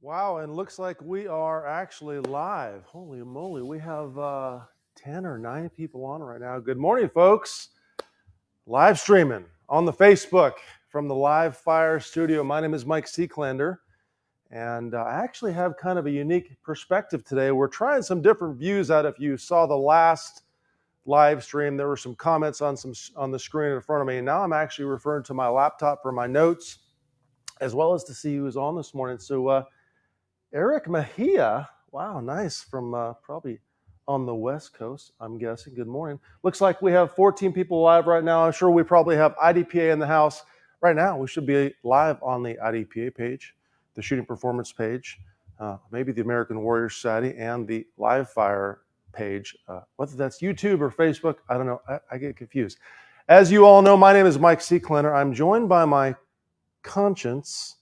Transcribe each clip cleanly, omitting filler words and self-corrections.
Wow, and looks like we are actually live. Holy moly, we have 10 or 9 people on right now. Good morning, folks. Live streaming on the Facebook from the LIVEfire studio. My name is Mike Seeklander, and I actually have kind of a unique perspective today. We're trying some different views out. If you saw the last live stream, there were some comments on the screen in front of me. And now I'm actually referring to my laptop for my notes, as well as to see who's on this morning. So Eric Mejia, wow, nice, from probably on the West Coast, I'm guessing. Good morning. Looks like we have 14 people live right now. I'm sure we probably have IDPA in the house. Right now, we should be live on the IDPA page, the Shooting Performance page, maybe the American Warrior Society, and the LIVEfire page. Whether that's YouTube or Facebook, I don't know. I get confused. As you all know, my name is Mike Seeklander. I'm joined by my conscience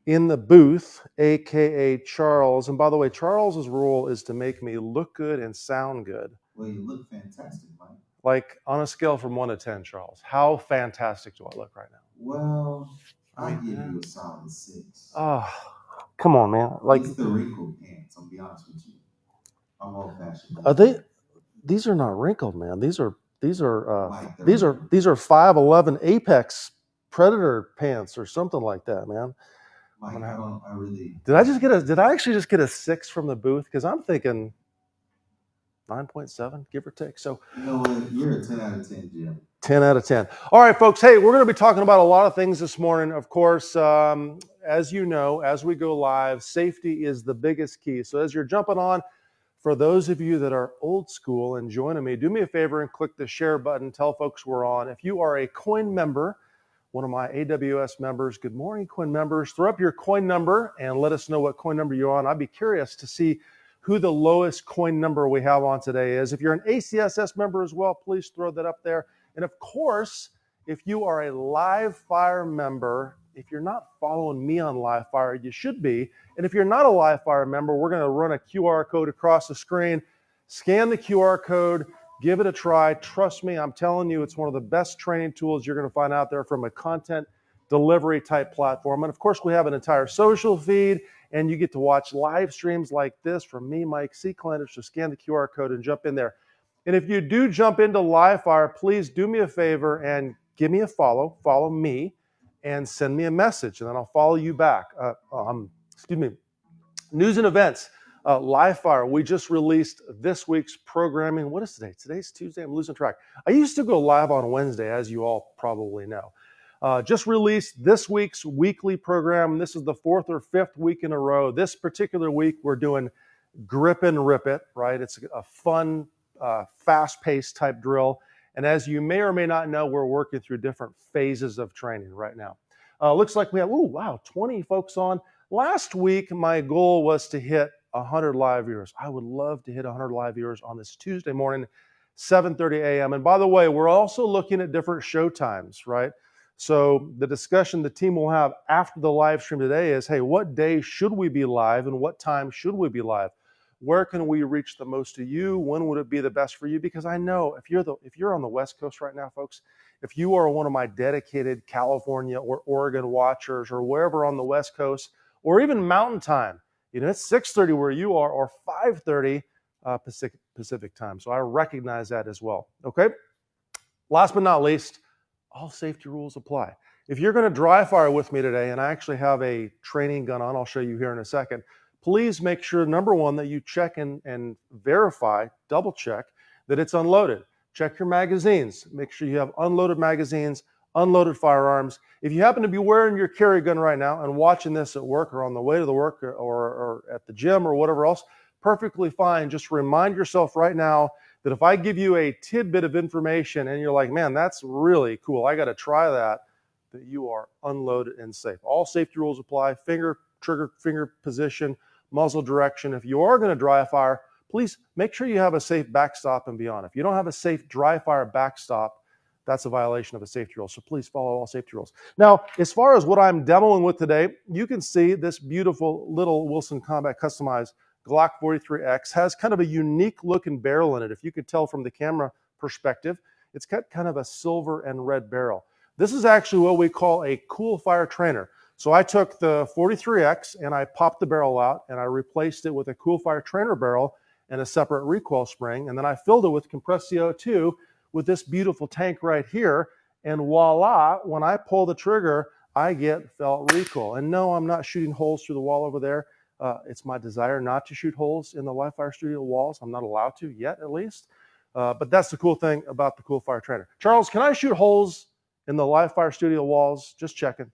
in the booth, aka Charles. And by the way, Charles's role is to make me look good and sound good. Well, you look fantastic, Mike. Like on a scale from 1 to 10, Charles, how fantastic do I look right now? Well, I give you a solid 6. Oh, come on, man! Like, it's the wrinkled pants. I'll be honest with you. I'm old-fashioned. Are they? These are not wrinkled, man. These are 511 Apex Predator pants or something like that, man. Mike, I really. Did I actually just get a 6 from the booth? Because I'm thinking 9.7, give or take. So you know what? You're a 10 out of 10, Jim. 10 out of 10. All right, folks. Hey, we're going to be talking about a lot of things this morning. Of course, as you know, as we go live, safety is the biggest key. So as you're jumping on, for those of you that are old school and joining me, do me a favor and click the share button. Tell folks we're on. If you are a coin member, one of my AWS members, good morning, coin members. Throw up your coin number and let us know what coin number you're on. I'd be curious to see who the lowest coin number we have on today is. If you're an ACSS member as well, please throw that up there. And of course, if you are a LIVEfire member, if you're not following me on LIVEfire, you should be. And if you're not a LIVEfire member, we're going to run a QR code across the screen. Scan the QR code. Give it a try. Trust me, I'm telling you, it's one of the best training tools you're going to find out there from a content delivery type platform. And of course, we have an entire social feed, and you get to watch live streams like this from me, Mike Seeklander. So scan the QR code and jump in there. And if you do jump into LIVEfire, please do me a favor and give me a follow me, and send me a message, and then I'll follow you back. News and events. LIVEfire, we just released this week's programming. What is today? Today's Tuesday. I'm losing track. I used to go live on Wednesday, as you all probably know. Just released this week's weekly program. This is the 4th or 5th week in a row. This particular week, we're doing Grip and Rip It, right? It's a fun, fast-paced type drill. And as you may or may not know, we're working through different phases of training right now. Looks like we have, 20 folks on. Last week, my goal was to hit 100 live viewers. I would love to hit 100 live viewers on this Tuesday morning, 7:30 a.m. And by the way, we're also looking at different show times, right? So the discussion the team will have after the live stream today is, hey, what day should we be live and what time should we be live? Where can we reach the most of you? When would it be the best for you? Because I know if you're on the West Coast right now, folks, if you are one of my dedicated California or Oregon watchers or wherever on the West Coast, or even Mountain Time, it's 6:30 where you are, or 5:30 Pacific time. So I recognize that as well. Okay. Last but not least, all safety rules apply. If you're going to dry fire with me today, and I actually have a training gun on, I'll show you here in a second. Please make sure, number one, that you check and verify, double check that it's unloaded. Check your magazines. Make sure you have unloaded magazines, unloaded firearms. If you happen to be wearing your carry gun right now and watching this at work or on the way to the work or at the gym or whatever else, perfectly fine. Just remind yourself right now that if I give you a tidbit of information and you're like, man, that's really cool, I got to try that you are unloaded and safe. All safety rules apply. Trigger finger position, muzzle direction. If you are going to dry fire, please make sure you have a safe backstop and beyond. If you don't have a safe dry fire backstop, that's a violation of a safety rule. So please follow all safety rules. Now, as far as what I'm demoing with today, you can see this beautiful little Wilson Combat customized Glock 43X has kind of a unique looking barrel in it. If you could tell from the camera perspective, it's got kind of a silver and red barrel. This is actually what we call a Coolfire trainer. So I took the 43X and I popped the barrel out and I replaced it with a Coolfire trainer barrel and a separate recoil spring. And then I filled it with compressed CO2 with this beautiful tank right here. And voila, when I pull the trigger, I get felt recoil. And no, I'm not shooting holes through the wall over there. It's my desire not to shoot holes in the Livefire Studio walls. I'm not allowed to yet, at least. But that's the cool thing about the Coolfire trainer. Charles, can I shoot holes in the Livefire Studio walls? Just checking.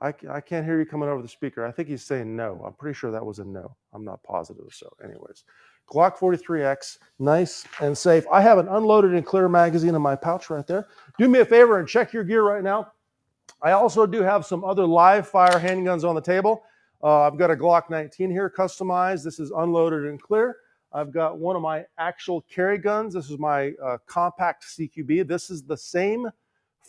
I can't hear you coming over the speaker. I think he's saying no. I'm pretty sure that was a no. I'm not positive. So anyways, Glock 43X, nice and safe. I have an unloaded and clear magazine in my pouch right there. Do me a favor and check your gear right now. I also do have some other Livefire handguns on the table. I've got a Glock 19 here customized. This is unloaded and clear. I've got one of my actual carry guns. This is my compact CQB. This is the same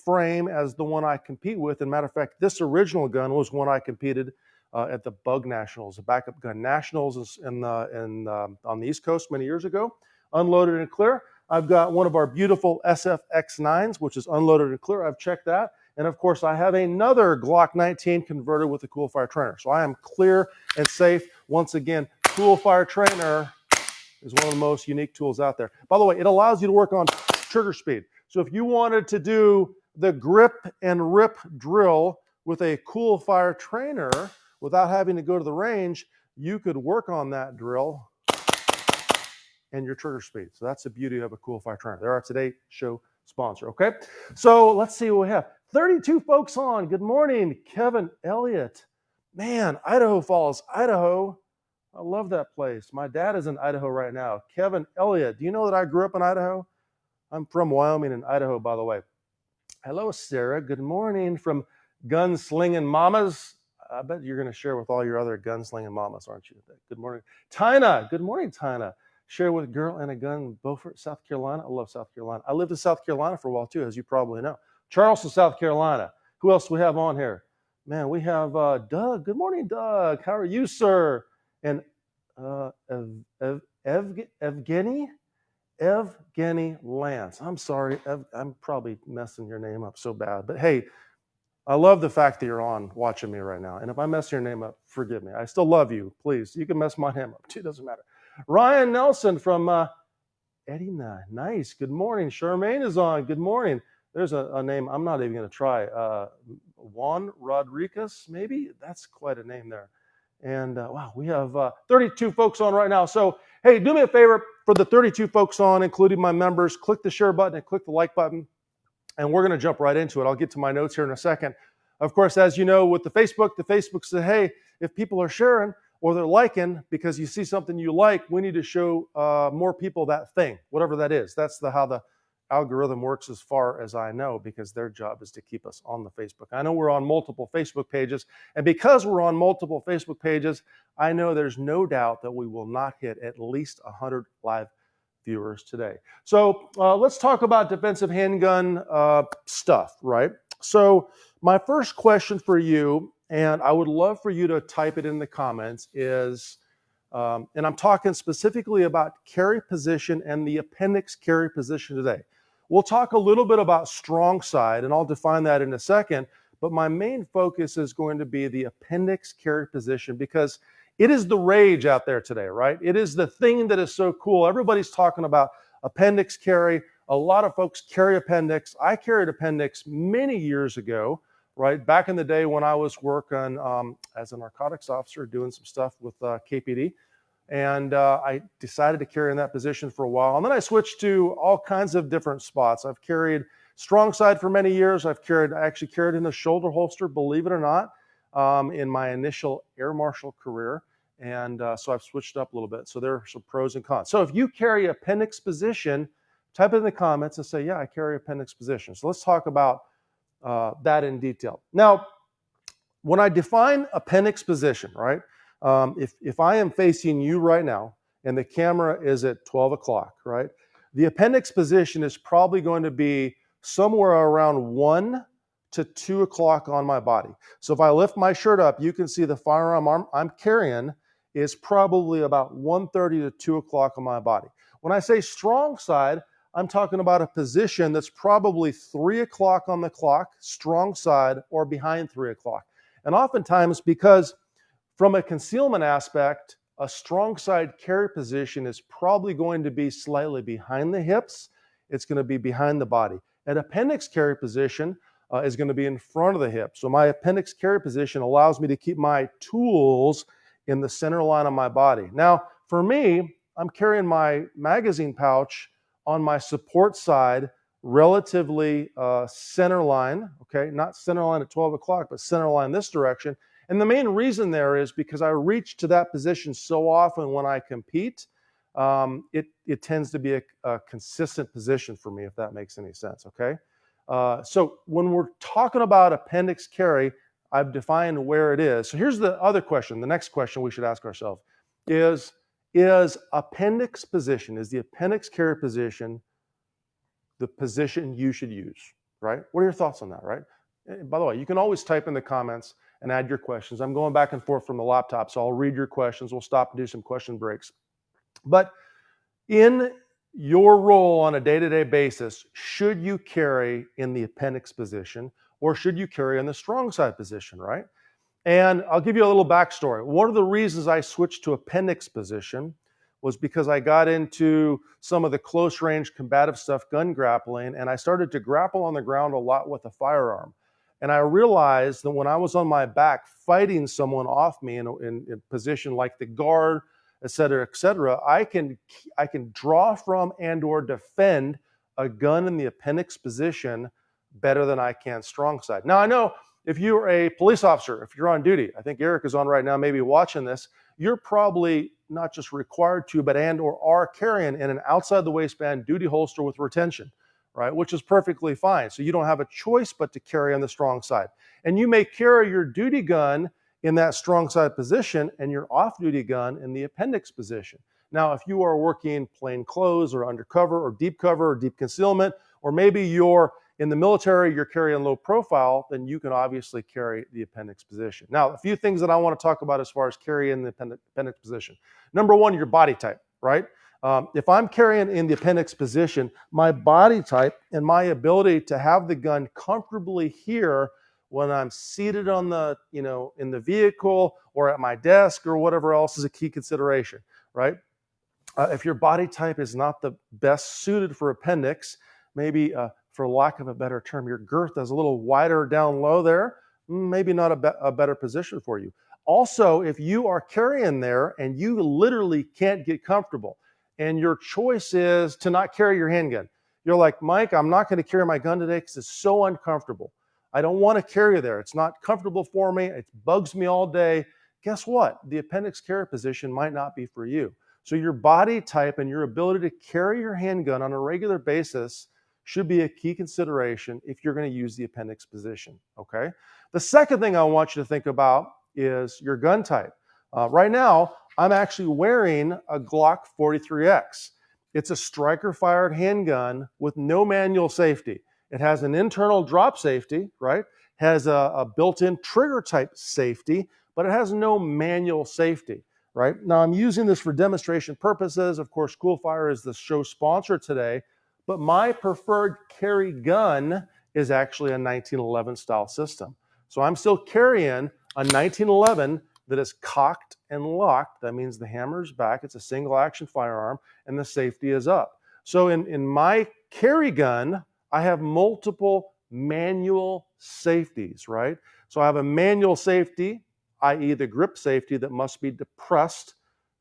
frame as the one I compete with. And matter of fact, this original gun was one I competed at the Bug Nationals, the Backup Gun Nationals on the East Coast many years ago. Unloaded and clear. I've got one of our beautiful SFX9s, which is unloaded and clear. I've checked that. And of course, I have another Glock 19 converted with the Coolfire trainer. So I am clear and safe. Once again, Coolfire trainer is one of the most unique tools out there. By the way, it allows you to work on trigger speed. So if you wanted to do the grip and rip drill with a Coolfire trainer without having to go to the range, you could work on that drill and your trigger speed. So that's the beauty of a Coolfire trainer. They're our today's show sponsor, okay? So let's see what we have. 32 folks on. Good morning, Kevin Elliott. Man, Idaho Falls, Idaho. I love that place. My dad is in Idaho right now. Kevin Elliott, do you know that I grew up in Idaho? I'm from Wyoming and Idaho, by the way. Hello, Sarah. Good morning from Gunslinging Mamas. I bet you're going to share with all your other gunslinging mamas, aren't you? Good morning. Tina. Good morning, Tina. Share with Girl and a Gun, Beaufort, South Carolina. I love South Carolina. I lived in South Carolina for a while, too, as you probably know. Charleston, South Carolina. Who else do we have on here? Man, we have Doug. Good morning, Doug. How are you, sir? And Evgeny Lance. I'm sorry. I'm probably messing your name up so bad. But hey, I love the fact that you're on watching me right now. And if I mess your name up, forgive me. I still love you. Please, you can mess my name up too. Doesn't matter. Ryan Nelson from Edina. Nice. Good morning. Charmaine is on. Good morning. There's a name I'm not even going to try. Juan Rodriguez, maybe? That's quite a name there. And wow, we have 32 folks on right now. So, hey, do me a favor for the 32 folks on, including my members, click the share button and click the like button. And we're going to jump right into it. I'll get to my notes here in a second. Of course, as you know, with the Facebook said, hey, if people are sharing or they're liking because you see something you like, we need to show more people that thing, whatever that is. That's how the algorithm works as far as I know, because their job is to keep us on the Facebook. I know we're on multiple Facebook pages, and because we're on multiple Facebook pages, I know there's no doubt that we will not hit at least 100 live viewers today. So let's talk about defensive handgun stuff, right? So my first question for you, and I would love for you to type it in the comments, is, and I'm talking specifically about carry position and the appendix carry position today. We'll talk a little bit about strong side, and I'll define that in a second, but my main focus is going to be the appendix carry position, because it is the rage out there today, right? It is the thing that is so cool. Everybody's talking about appendix carry. A lot of folks carry appendix. I carried appendix many years ago, right? Back in the day when I was working as a narcotics officer, doing some stuff with KPD. And I decided to carry in that position for a while. And then I switched to all kinds of different spots. I've carried strong side for many years. I actually carried in a shoulder holster, believe it or not, in my initial air marshal career. And so I've switched up a little bit. So there are some pros and cons. So if you carry appendix position, type it in the comments and say, yeah, I carry appendix position. So let's talk about that in detail. Now, when I define appendix position, right? If I am facing you right now and the camera is at 12 o'clock, right? The appendix position is probably going to be somewhere around 1 to 2 o'clock on my body. So if I lift my shirt up, you can see the firearm I'm carrying is probably about 1:30 to 2 o'clock on my body. When I say strong side, I'm talking about a position that's probably 3 o'clock on the clock, strong side, or behind 3 o'clock. And oftentimes, because from a concealment aspect, a strong side carry position is probably going to be slightly behind the hips. It's going to be behind the body. An appendix carry position is going to be in front of the hip. So my appendix carry position allows me to keep my tools in the center line of my body. Now, for me, I'm carrying my magazine pouch on my support side, relatively center line, okay? Not center line at 12 o'clock, but center line this direction. And the main reason there is because I reach to that position so often when I compete, it tends to be a consistent position for me, if that makes any sense, okay? So when we're talking about appendix carry, I've defined where it is. So here's the other question, the next question we should ask ourselves is appendix position, is the appendix carry position the position you should use, right? What are your thoughts on that, right? And by the way, you can always type in the comments and add your questions. I'm going back and forth from the laptop, so I'll read your questions. We'll stop and do some question breaks. But in your role on a day-to-day basis, should you carry in the appendix position or should you carry in the strong side position, right? And I'll give you a little backstory. One of the reasons I switched to appendix position was because I got into some of the close range combative stuff, gun grappling, and I started to grapple on the ground a lot with a firearm. And I realized that when I was on my back fighting someone off me in a position like the guard, et cetera, I can draw from and or defend a gun in the appendix position better than I can strong side. Now, I know if you're a police officer, if you're on duty, I think Eric is on right now, maybe watching this, you're probably not just required to, but and or are carrying in an outside the waistband duty holster with retention, right? Which is perfectly fine. So you don't have a choice but to carry on the strong side. And you may carry your duty gun in that strong side position and your off-duty gun in the appendix position. Now, if you are working plain clothes or undercover or deep cover or deep concealment, or maybe you're in the military, you're carrying low profile, then you can obviously carry the appendix position. Now, a few things that I want to talk about as far as carry in the appendix position. Number one, your body type, right? If I'm carrying in the appendix position, my body type and my ability to have the gun comfortably here when I'm seated on the, in the vehicle or at my desk or whatever else is a key consideration, right? If your body type is not the best suited for appendix, maybe for lack of a better term, your girth is a little wider down low there, maybe not a better position for you. Also, if you are carrying there and you literally can't get comfortable and your choice is to not carry your handgun, you're like, Mike, I'm not going to carry my gun today because it's so uncomfortable. I don't want to carry there. It's not comfortable for me. It bugs me all day. Guess what? The appendix carry position might not be for you. So your body type and your ability to carry your handgun on a regular basis should be a key consideration if you're going to use the appendix position, okay? The second thing I want you to think about is your gun type. Right now, I'm actually wearing a Glock 43X. It's a striker-fired handgun with no manual safety. It has an internal drop safety, right? Has a built-in trigger type safety, but it has no manual safety, right? Now, I'm using this for demonstration purposes. Of course, Coolfire is the show sponsor today, but my preferred carry gun is actually a 1911 style system. So I'm still carrying a 1911 that is cocked and locked. That means the hammer's back. It's a single action firearm and the safety is up. So in my carry gun, I have multiple manual safeties, right? So I have a manual safety, i.e. the grip safety that must be depressed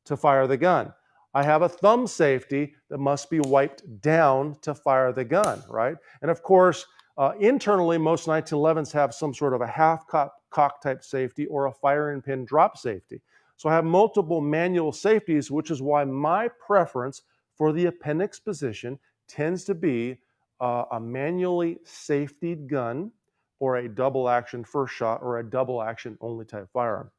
to fire the gun. I have a thumb safety that must be wiped down to fire the gun, right? And of course, internally, most 1911s have some sort of a half cock type safety or a firing pin drop safety. So I have multiple manual safeties, which is why my preference for the appendix position tends to be a manually safetied gun or a double action first shot or a double action only type firearm.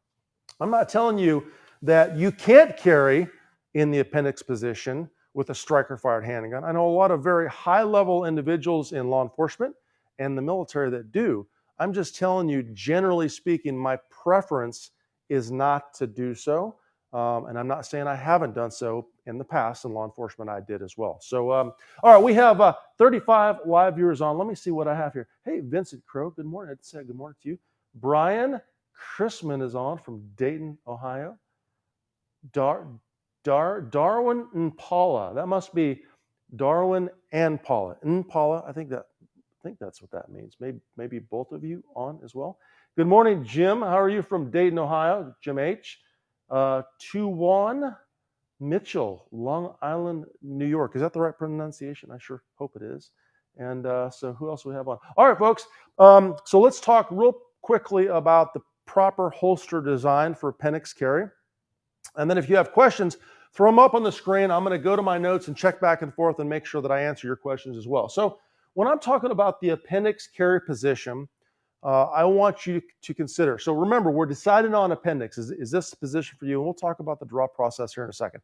I'm not telling you that you can't carry in the appendix position with a striker-fired handgun. I know a lot of very high-level individuals in law enforcement and the military that do. I'm just telling you, generally speaking, my preference is not to do so. And I'm not saying I haven't done so in the past. In law enforcement, I did as well. So, all right, we have 35 live viewers on. Let me see what I have here. Hey, Vincent Crow, good morning. I'd say good morning to you. Brian Chrisman is on from Dayton, Ohio. Darwin and Paula. That must be Darwin and Paula. And Paula, I think that's what that means. Maybe both of you on as well. Good morning, Jim. How are you from Dayton, Ohio? Jim H. Tuwan Mitchell, Long Island, New York. Is that the right pronunciation? I sure hope it is. And so who else do we have on? All right, folks. So let's talk real quickly about the proper holster design for appendix carry. And then if you have questions, throw them up on the screen. I'm going to go to my notes and check back and forth and make sure that I answer your questions as well. So when I'm talking about the appendix carry position, I want you to consider. So remember, we're deciding on appendix. Is this the position for you? And we'll talk about the draw process here in a second.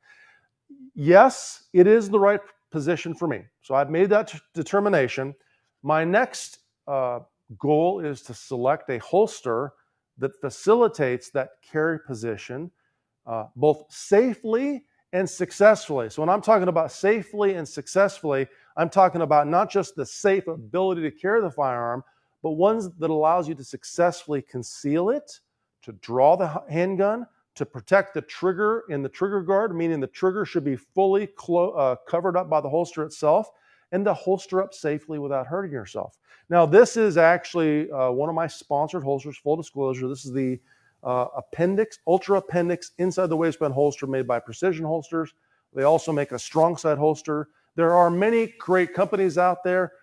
Yes, it is the right position for me. So I've made that determination. My next goal is to select a holster that facilitates that carry position both safely and successfully. So when I'm talking about safely and successfully, I'm talking about not just the safe ability to carry the firearm, but ones that allows you to successfully conceal it, to draw the handgun, to protect the trigger in the trigger guard, meaning the trigger should be fully covered up by the holster itself, and to holster up safely without hurting yourself. Now, this is actually one of my sponsored holsters, full disclosure. This is the Appendix, Ultra Appendix inside the waistband holster made by Precision Holsters. They also make a strong side holster. There are many great companies out there.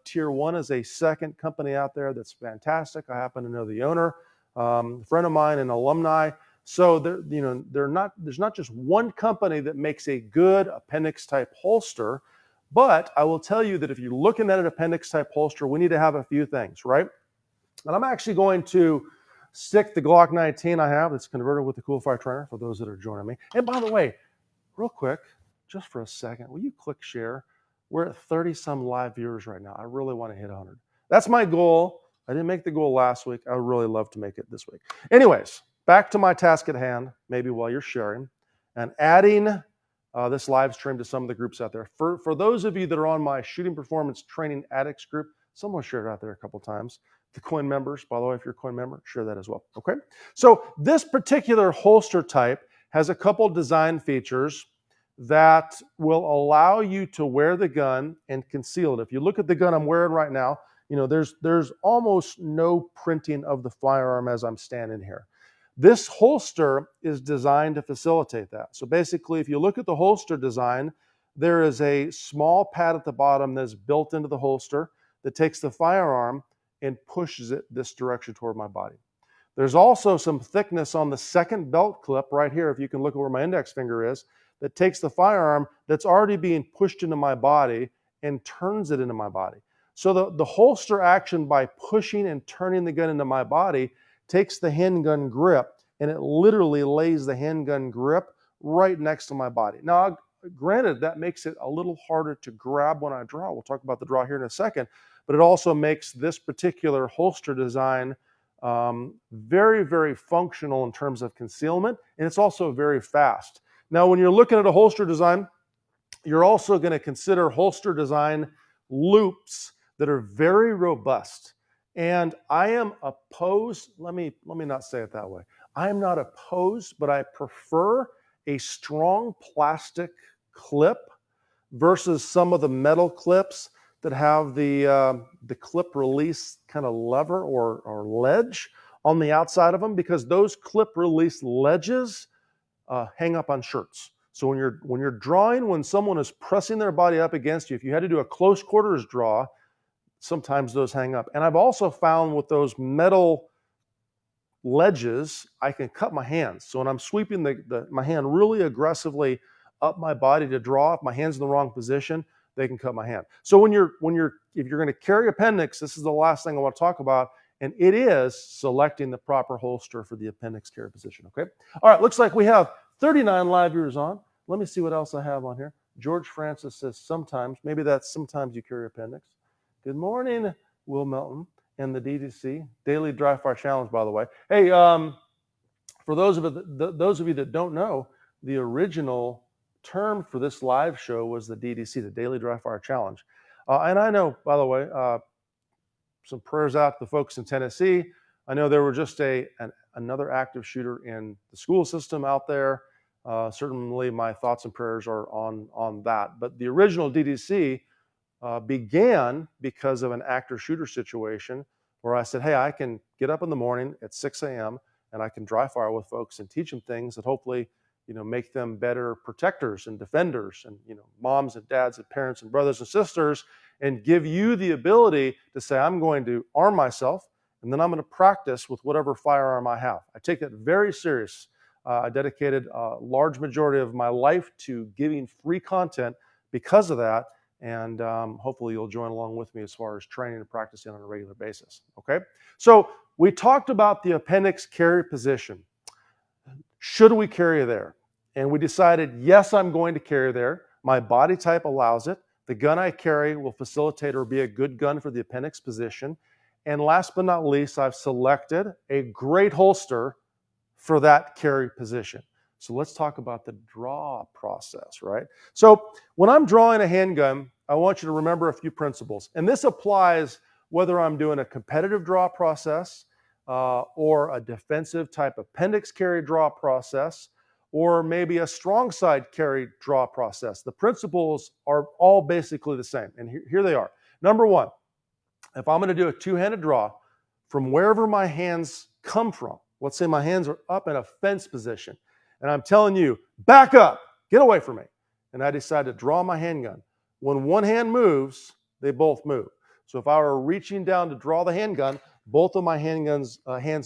Tier 1 is a second company out there that's fantastic. I happen to know the owner, a friend of mine, an alumni. So there's not just one company that makes a good appendix type holster, but I will tell you that if you're looking at an appendix type holster, we need to have a few things, right? And I'm actually going to stick the Glock 19 I have that's converted with the Coolfire trainer for those that are joining me. And by the way, real quick, just for a second, will you click share? We're at 30 some live viewers right now. I really want to hit 100. That's my goal. I didn't make the goal last week. I would really love to make it this week. Anyways, back to my task at hand, maybe while you're sharing, and adding this live stream to some of the groups out there. For those of you that are on my Shooting Performance Training Addicts group, someone shared it out there a couple times. The coin members, by the way, if you're a coin member, share that as well, okay? So this particular holster type has a couple design features that will allow you to wear the gun and conceal it. If you look at the gun I'm wearing right now, there's almost no printing of the firearm as I'm standing here. This holster is designed to facilitate that. So basically, if you look at the holster design, there is a small pad at the bottom that's built into the holster that takes the firearm and pushes it this direction toward my body. There's also some thickness on the second belt clip right here, if you can look at where my index finger is, that takes the firearm that's already being pushed into my body and turns it into my body. So the holster action by pushing and turning the gun into my body takes the handgun grip and it literally lays the handgun grip right next to my body. Now, granted, that makes it a little harder to grab when I draw. We'll talk about the draw here in a second, but it also makes this particular holster design very, very functional in terms of concealment, and it's also very fast. Now, when you're looking at a holster design, you're also going to consider holster design loops that are very robust. And I am opposed, let me not say it that way. I am not opposed, but I prefer a strong plastic clip versus some of the metal clips that have the clip release kind of lever or ledge on the outside of them, because those clip release ledges hang up on shirts. So when you're drawing, when someone is pressing their body up against you, if you had to do a close quarters draw, sometimes those hang up. And I've also found with those metal ledges, I can cut my hands. So when I'm sweeping my hand really aggressively up my body to draw, if my hand's in the wrong position, they can cut my hand. So if you're going to carry appendix, this is the last thing I want to talk about, and it is selecting the proper holster for the appendix carry position, okay? All right, looks like we have 39 live viewers on. Let me see what else I have on here. George Francis says sometimes, maybe that's sometimes you carry appendix. Good morning, Will Melton and the DDC, Daily Dry Fire Challenge, by the way. Hey, For those of you that don't know, the original term for this live show was the DDC, the Daily Dry Fire Challenge. And I know, by the way, some prayers out to the folks in Tennessee. I know there were just another active shooter in the school system out there. Certainly my thoughts and prayers are on that. But the original DDC began because of an active shooter situation where I said, hey, I can get up in the morning at 6 a.m. and I can dry fire with folks and teach them things that hopefully, make them better protectors and defenders and, moms and dads and parents and brothers and sisters, and give you the ability to say, I'm going to arm myself and then I'm going to practice with whatever firearm I have. I take that very serious. I dedicated a large majority of my life to giving free content because of that. And hopefully you'll join along with me as far as training and practicing on a regular basis. Okay. So we talked about the appendix carry position. Should we carry there? And we decided, yes, I'm going to carry there. My body type allows it. The gun I carry will facilitate or be a good gun for the appendix position. And last but not least, I've selected a great holster for that carry position. So let's talk about the draw process, right? So when I'm drawing a handgun, I want you to remember a few principles. And this applies whether I'm doing a competitive draw process or a defensive type appendix carry draw process, or maybe a strong side carry draw process. The principles are all basically the same. And here they are. Number one, if I'm going to do a two-handed draw from wherever my hands come from, let's say my hands are up in a fence position, and I'm telling you, back up, get away from me. And I decide to draw my handgun. When one hand moves, they both move. So if I were reaching down to draw the handgun, both of my hands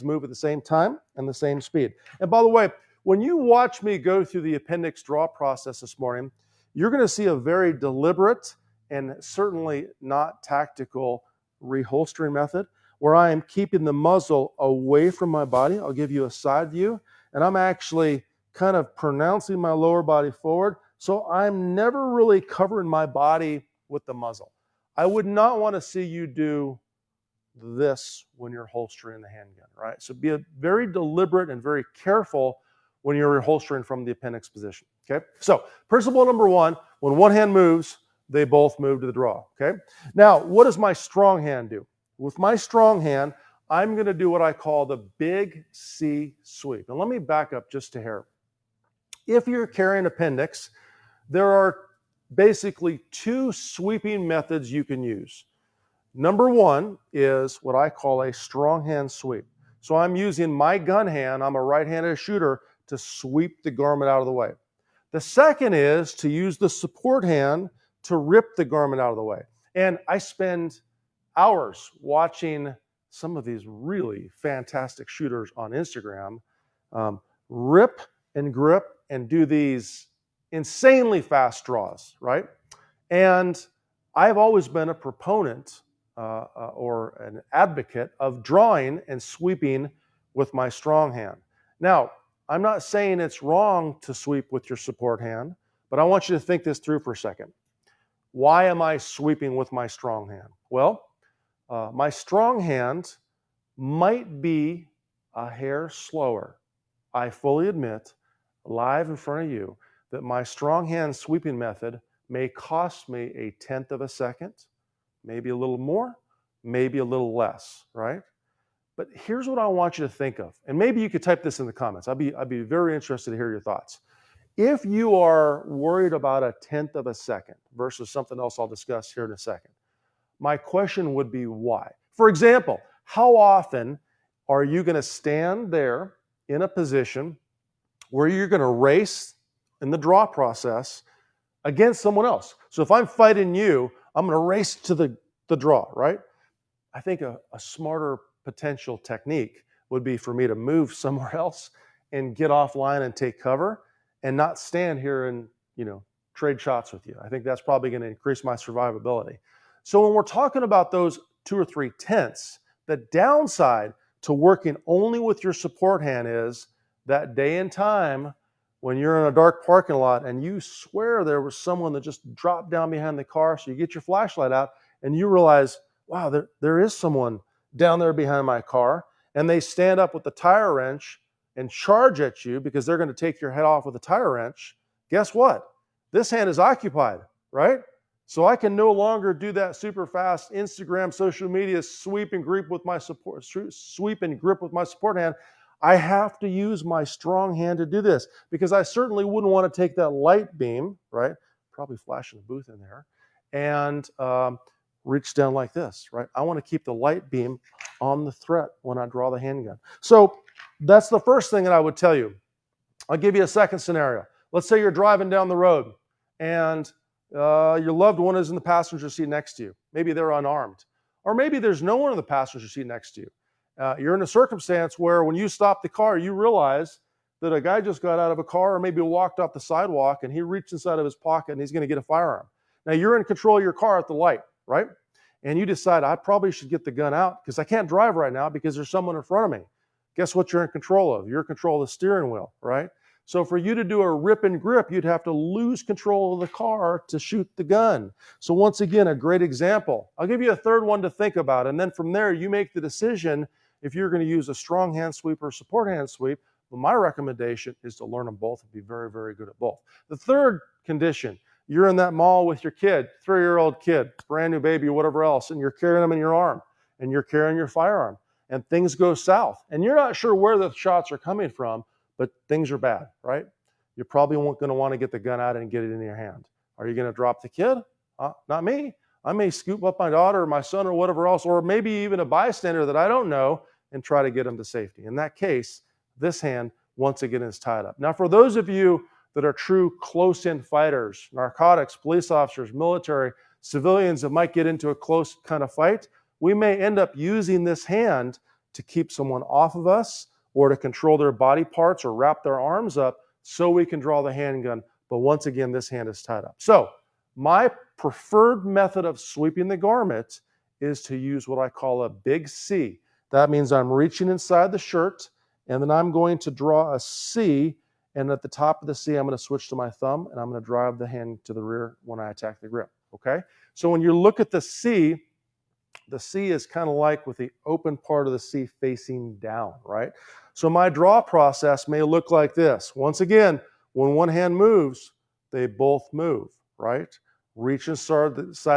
move at the same time and the same speed. And by the way, when you watch me go through the appendix draw process this morning, you're going to see a very deliberate and certainly not tactical reholstering method where I am keeping the muzzle away from my body. I'll give you a side view, and I'm actually kind of pronouncing my lower body forward. So I'm never really covering my body with the muzzle. I would not want to see you do this when you're holstering the handgun, right? So be very deliberate and very careful when you're reholstering from the appendix position, okay? So principle number one, when one hand moves, they both move to the draw, okay? Now, what does my strong hand do? With my strong hand, I'm going to do what I call the big C sweep. And let me back up just a hair. If you're carrying appendix, there are basically two sweeping methods you can use. Number one is what I call a strong hand sweep. So I'm using my gun hand, I'm a right-handed shooter, to sweep the garment out of the way. The second is to use the support hand to rip the garment out of the way. And I spend hours watching some of these really fantastic shooters on Instagram rip and grip and do these insanely fast draws, right? And I've always been a proponent or an advocate of drawing and sweeping with my strong hand. Now, I'm not saying it's wrong to sweep with your support hand, but I want you to think this through for a second. Why am I sweeping with my strong hand? Well, my strong hand might be a hair slower. I fully admit, live in front of you, that my strong hand sweeping method may cost me 1/10 of a second, maybe a little more, maybe a little less, right? But here's what I want you to think of, and maybe you could type this in the comments. I'd be very interested to hear your thoughts. If you are worried about 1/10 of a second versus something else I'll discuss here in a second, my question would be why? For example, how often are you going to stand there in a position where you're going to race in the draw process against someone else? So if I'm fighting you, I'm going to race to the draw, right? I think a smarter potential technique would be for me to move somewhere else and get offline and take cover and not stand here and, trade shots with you. I think that's probably going to increase my survivability. So when we're talking about those 2 or 3 tenths, the downside to working only with your support hand is that day and time when you're in a dark parking lot and you swear there was someone that just dropped down behind the car, so you get your flashlight out and you realize, wow, there is someone down there behind my car, and they stand up with the tire wrench and charge at you because they're going to take your head off with a tire wrench, guess what? This hand is occupied, right? So I can no longer do that super fast Instagram, social media sweep and grip with my support hand. I have to use my strong hand to do this because I certainly wouldn't want to take that light beam, right? Probably flashing the booth in there, and reach down like this, right? I want to keep the light beam on the threat when I draw the handgun. So that's the first thing that I would tell you. I'll give you a second scenario. Let's say you're driving down the road and your loved one is in the passenger seat next to you. Maybe they're unarmed. Or maybe there's no one in the passenger seat next to you. You're in a circumstance where when you stop the car, you realize that a guy just got out of a car or maybe walked off the sidewalk and he reached inside of his pocket and he's going to get a firearm. Now you're in control of your car at the light, right? And you decide, I probably should get the gun out because I can't drive right now because there's someone in front of me. Guess what you're in control of? You're in control of the steering wheel, right? So for you to do a rip and grip, you'd have to lose control of the car to shoot the gun. So once again, a great example. I'll give you a third one to think about. And then from there, you make the decision if you're going to use a strong hand sweep or a support hand sweep. But my recommendation is to learn them both and be very, very good at both. The third condition, you're in that mall with your kid, 3-year-old kid, brand new baby, whatever else, and you're carrying them in your arm and you're carrying your firearm and things go south and you're not sure where the shots are coming from, but things are bad, right? You're probably going to want to get the gun out and get it in your hand. Are you going to drop the kid? Not me. I may scoop up my daughter or my son or whatever else, or maybe even a bystander that I don't know and try to get them to safety. In that case, this hand, once again, is tied up. Now, for those of you that are true close-in fighters, narcotics, police officers, military, civilians that might get into a close kind of fight, we may end up using this hand to keep someone off of us or to control their body parts or wrap their arms up so we can draw the handgun. But once again, this hand is tied up. So my preferred method of sweeping the garment is to use what I call a big C. That means I'm reaching inside the shirt and then I'm going to draw a C, and at the top of the C, I'm going to switch to my thumb and I'm going to drive the hand to the rear when I attack the grip, okay? So when you look at the C is kind of like with the open part of the C facing down, right? So my draw process may look like this. Once again, when one hand moves, they both move, right? Reach inside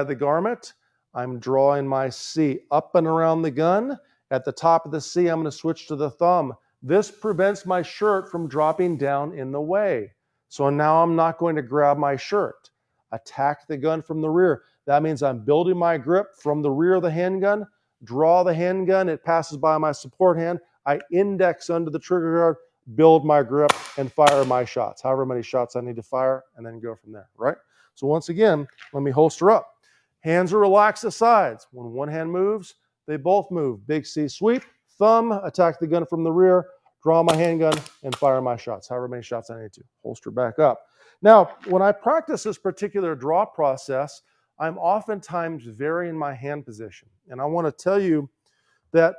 the garment. I'm drawing my C up and around the gun. At the top of the C, I'm going to switch to the thumb. This prevents my shirt from dropping down in the way. So now I'm not going to grab my shirt. Attack the gun from the rear. That means I'm building my grip from the rear of the handgun, draw the handgun, it passes by my support hand, I index under the trigger guard, build my grip, and fire my shots, however many shots I need to fire, and then go from there, right? So once again, let me holster up. Hands are relaxed to sides. When one hand moves, they both move. Big C sweep, thumb, attack the gun from the rear, draw my handgun, and fire my shots, however many shots I need to. Holster back up. Now, when I practice this particular draw process, I'm oftentimes varying my hand position. And I want to tell you that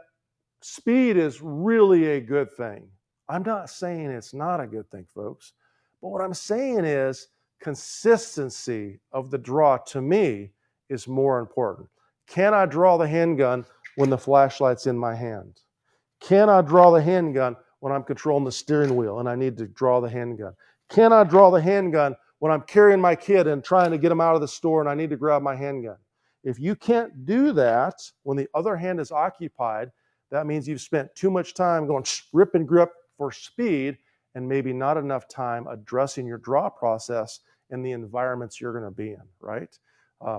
speed is really a good thing. I'm not saying it's not a good thing, folks. But what I'm saying is consistency of the draw to me is more important. Can I draw the handgun when the flashlight's in my hand? Can I draw the handgun when I'm controlling the steering wheel and I need to draw the handgun? Can I draw the handgun when I'm carrying my kid and trying to get him out of the store and I need to grab my handgun? If you can't do that when the other hand is occupied, that means you've spent too much time going rip and grip for speed and maybe not enough time addressing your draw process in the environments you're going to be in, right?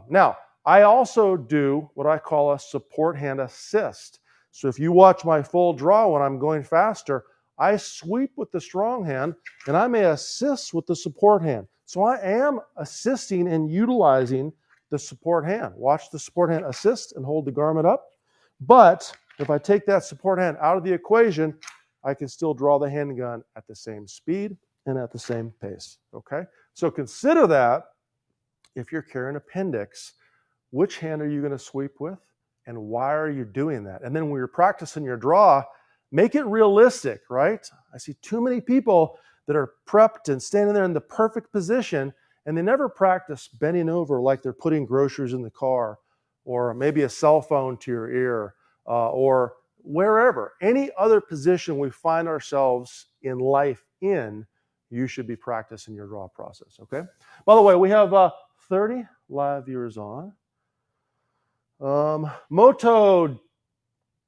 Now, I also do what I call a support hand assist. So if you watch my full draw when I'm going faster, I sweep with the strong hand and I may assist with the support hand. So I am assisting and utilizing the support hand. Watch the support hand assist and hold the garment up. But if I take that support hand out of the equation, I can still draw the handgun at the same speed and at the same pace, okay? So consider that if you're carrying Appendix, which hand are you going to sweep with and why are you doing that? And then when you're practicing your draw, make it realistic, right? I see too many people that are prepped and standing there in the perfect position and they never practice bending over like they're putting groceries in the car or maybe a cell phone to your ear or wherever. Any other position we find ourselves in life you should be practicing your draw process, okay? By the way, we have 30 live viewers on. Moto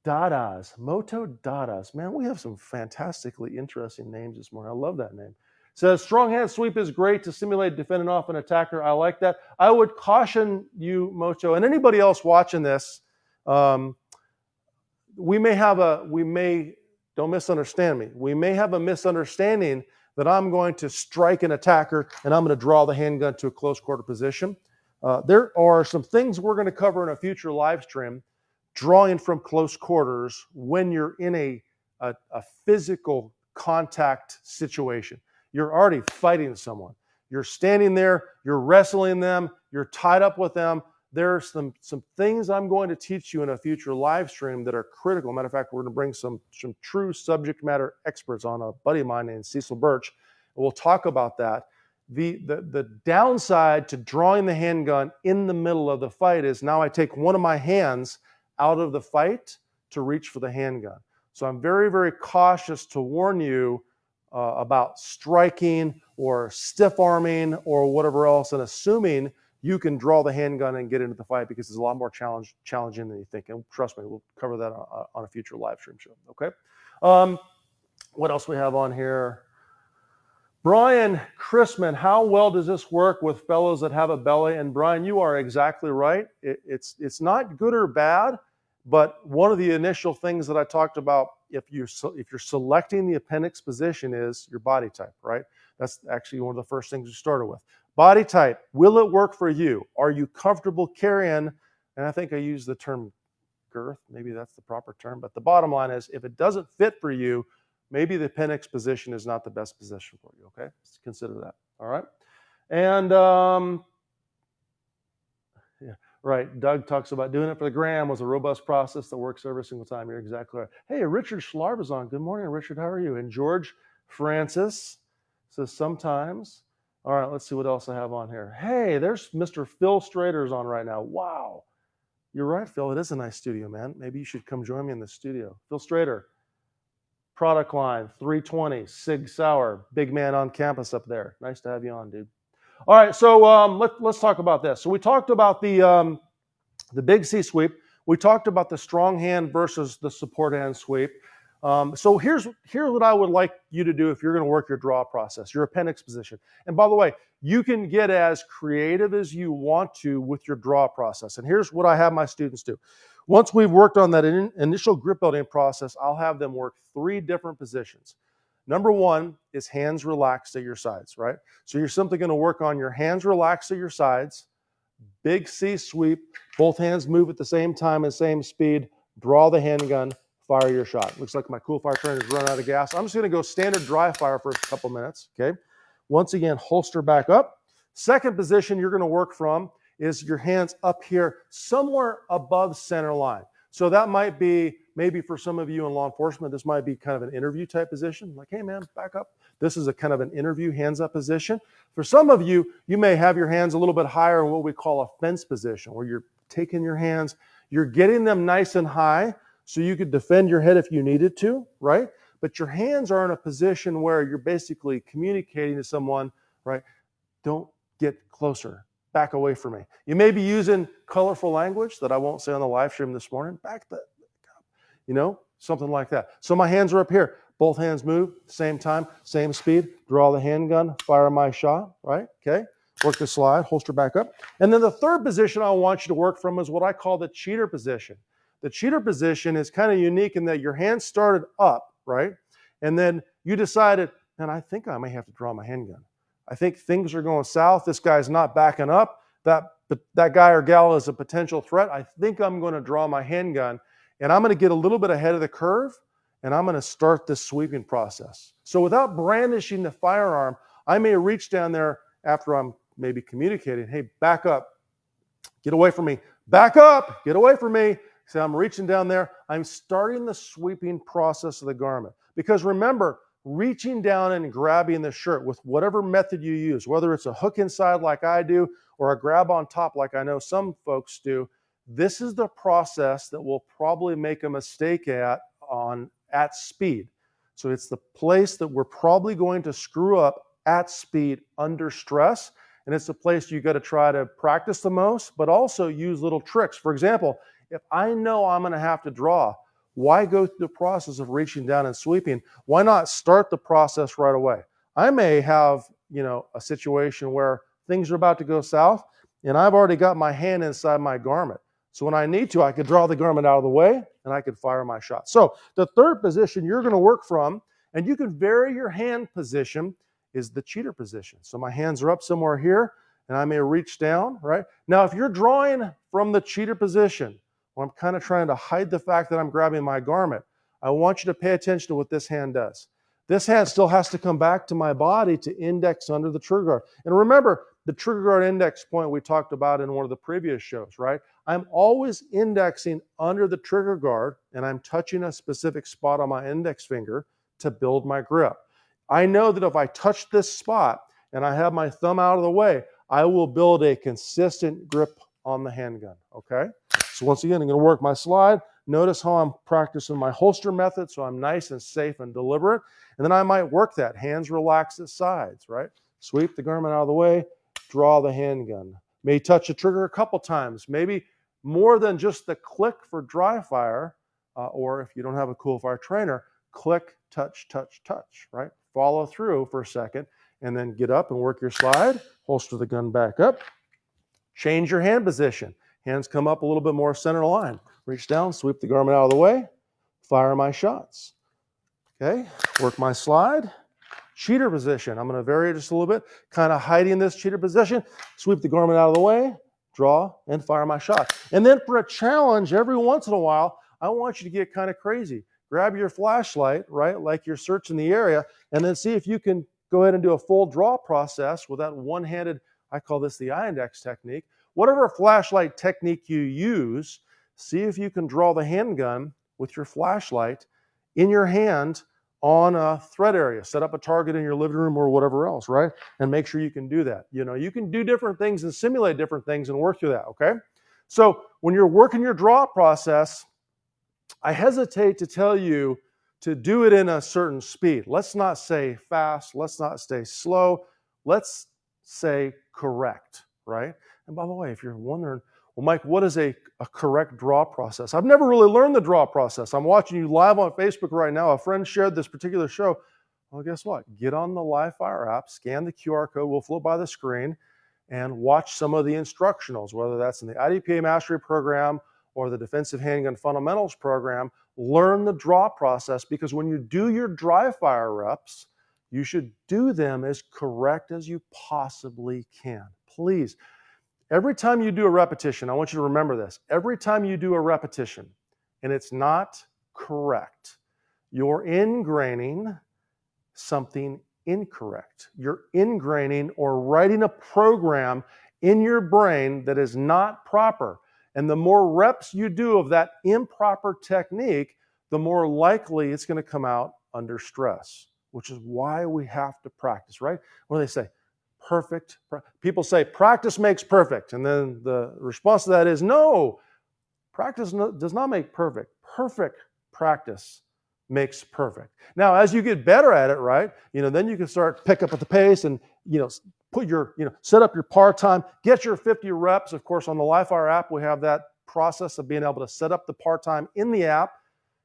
Dadas. Man, we have some fantastically interesting names this morning. I love that name. Says, strong hand sweep is great to simulate defending off an attacker. I like that. I would caution you, Moto, and anybody else watching this, don't misunderstand me. We may have a misunderstanding that I'm going to strike an attacker and I'm going to draw the handgun to a close quarter position. There are some things we're going to cover in a future live stream, drawing from close quarters when you're in a physical contact situation. You're already fighting someone. You're standing there, you're wrestling them, you're tied up with them. There are some things I'm going to teach you in a future live stream that are critical. Matter of fact, we're going to bring some true subject matter experts on, a buddy of mine named Cecil Birch. We'll talk about that. The downside to drawing the handgun in the middle of the fight is now I take one of my hands out of the fight to reach for the handgun. So I'm very, very cautious to warn you about striking or stiff arming or whatever else and assuming you can draw the handgun and get into the fight, because it's a lot more challenging than you think. And trust me, we'll cover that on a future live stream show, okay? What else we have on here? Brian Chrisman, how well does this work with fellows that have a belly? And Brian, you are exactly right. It's not good or bad, but one of the initial things that I talked about, if you're selecting the appendix position, is your body type, right? That's actually one of the first things we started with. Body type, will it work for you? Are you comfortable carrying, and I think I used the term girth, maybe that's the proper term, but the bottom line is, if it doesn't fit for you, maybe the appendix position is not the best position for you, okay? Let's consider that, all right? And, yeah, right, Doug talks about doing it for the gram was a robust process that works every single time. You're exactly right. Hey, Richard Schlarb is on. Good morning, Richard, how are you? And George Francis says sometimes. All right, let's see what else I have on here. Hey, there's Mr. Phil Strader's on right now. Wow. You're right, Phil. It is a nice studio, man. Maybe you should come join me in the studio. Phil Strader. Product line, 320, Sig Sauer, big man on campus up there. Nice to have you on, dude. All right, so let's talk about this. So we talked about the big C sweep. We talked about the strong hand versus the support hand sweep. So here's what I would like you to do if you're going to work your draw process, your appendix position. And by the way, you can get as creative as you want to with your draw process. And here's what I have my students do. Once we've worked on that initial grip building process, I'll have them work 3 different positions. Number 1 is hands relaxed at your sides, right? So you're simply going to work on your hands relaxed at your sides, big C sweep, both hands move at the same time and same speed, draw the handgun, fire your shot. Looks like my Coolfire train has run out of gas. I'm just going to go standard dry fire for a couple minutes, okay? Once again, holster back up. Second position you're going to work from is your hands up here somewhere above center line. So that might be, maybe for some of you in law enforcement, this might be kind of an interview type position. Like, hey man, back up. This is a kind of an interview hands up position. For some of you, you may have your hands a little bit higher in what we call a fence position, where you're taking your hands, you're getting them nice and high so you could defend your head if you needed to, right? But your hands are in a position where you're basically communicating to someone, right? Don't get closer. Back away from me. You may be using colorful language that I won't say on the live stream this morning. Back up, you know, something like that. So my hands are up here. Both hands move, same time, same speed. Draw the handgun, fire my shot, right? Okay. Work the slide, holster back up. And then the third position I want you to work from is what I call the cheater position. The cheater position is kind of unique in that your hands started up, right? And then you decided, man, I think I may have to draw my handgun. I think things are going south. This guy's not backing up. That guy or gal is a potential threat. I think I'm going to draw my handgun, and I'm going to get a little bit ahead of the curve, and I'm going to start this sweeping process. So without brandishing the firearm, I may reach down there after I'm maybe communicating, hey, back up, get away from me. Back up, get away from me. So I'm reaching down there. I'm starting the sweeping process of the garment. Because remember, reaching down and grabbing the shirt with whatever method you use, whether it's a hook inside like I do or a grab on top like I know some folks do, this is the process that will probably make a mistake at speed. So it's the place that we're probably going to screw up at speed under stress. And it's the place you got to try to practice the most, but also use little tricks. For example, if I know I'm going to have to draw, why go through the process of reaching down and sweeping? Why not start the process right away? I may have, a situation where things are about to go south and I've already got my hand inside my garment. So when I need to, I could draw the garment out of the way and I could fire my shot. So the third position you're going to work from, and you can vary your hand position, is the cheater position. So my hands are up somewhere here and I may reach down, right? Now, if you're drawing from the cheater position, where I'm kind of trying to hide the fact that I'm grabbing my garment, I want you to pay attention to what this hand does. This hand still has to come back to my body to index under the trigger guard. And remember, the trigger guard index point we talked about in one of the previous shows, right? I'm always indexing under the trigger guard and I'm touching a specific spot on my index finger to build my grip. I know that if I touch this spot and I have my thumb out of the way, I will build a consistent grip on the handgun, okay? So once again, I'm going to work my slide. Notice how I'm practicing my holster method, so I'm nice and safe and deliberate. And then I might work that. Hands relaxed at sides, right? Sweep the garment out of the way, draw the handgun. May touch the trigger a couple times, maybe more than just the click for dry fire, or if you don't have a Coolfire trainer, click, touch, touch, touch, right? Follow through for a second, and then get up and work your slide, holster the gun back up, change your hand position. Hands come up a little bit more center line. Reach down, sweep the garment out of the way, fire my shots. Okay, work my slide. Cheater position. I'm going to vary it just a little bit, kind of hiding this cheater position, sweep the garment out of the way, draw, and fire my shot. And then for a challenge, every once in a while, I want you to get kind of crazy. Grab your flashlight, right, like you're searching the area, and then see if you can go ahead and do a full draw process with that one-handed, I call this the eye index technique. Whatever flashlight technique you use, see if you can draw the handgun with your flashlight in your hand on a thread area. Set up a target in your living room or whatever else, right? And make sure you can do that. You can do different things and simulate different things and work through that, okay? So when you're working your draw process, I hesitate to tell you to do it in a certain speed. Let's not say fast. Let's not say slow. Let's say correct, right? And by the way, if you're wondering, well, Mike, what is a correct draw process? I've never really learned the draw process. I'm watching you live on Facebook right now. A friend shared this particular show. Well, guess what? Get on the LiveFire app, scan the QR code, we'll float by the screen, and watch some of the instructionals, whether that's in the IDPA Mastery Program or the Defensive Handgun Fundamentals Program. Learn the draw process, because when you do your dry fire reps, you should do them as correct as you possibly can. Please. Every time you do a repetition, I want you to remember this. Every time you do a repetition and it's not correct, you're ingraining something incorrect. You're ingraining or writing a program in your brain that is not proper. And the more reps you do of that improper technique, the more likely it's going to come out under stress, which is why we have to practice, right? What do they say? Perfect. People say practice makes perfect. And then the response to that is no, practice does not make perfect. Perfect practice makes perfect. Now, as you get better at it, right, then you can start pick up at the pace and, put your, set up your par time, get your 50 reps. Of course, on the LiveFire app, we have that process of being able to set up the par time in the app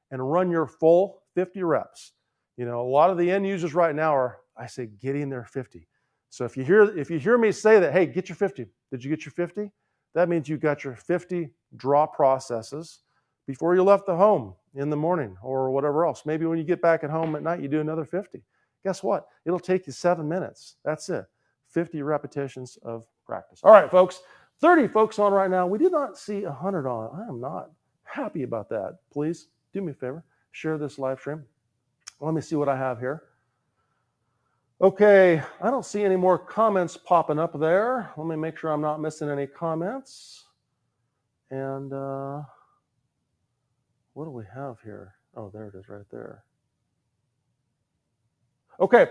and run your full 50 reps. A lot of the end users right now are, I say, getting their 50. So if you hear me say that, hey, get your 50. Did you get your 50? That means you got your 50 draw processes before you left the home in the morning or whatever else. Maybe when you get back at home at night, you do another 50. Guess what? It'll take you 7 minutes. That's it. 50 repetitions of practice. All right, folks. 30 folks on right now. We did not see 100 on. I am not happy about that. Please do me a favor. Share this live stream. Let me see what I have here. Okay, I don't see any more comments popping up there. Let me make sure I'm not missing any comments. And what do we have here? Oh, there it is right there. Okay,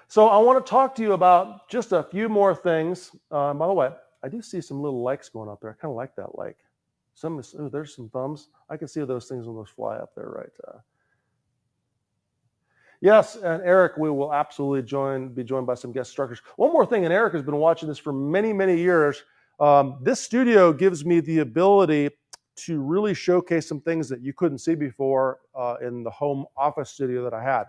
so I want to talk to you about just a few more things. By the way, I do see some little likes going up there. I kind of like that like. There's some thumbs. I can see those things when those fly up there, right? Yes, and Eric, we will absolutely be joined by some guest instructors. One more thing, and Eric has been watching this for many, many years. This studio gives me the ability to really showcase some things that you couldn't see before in the home office studio that I had.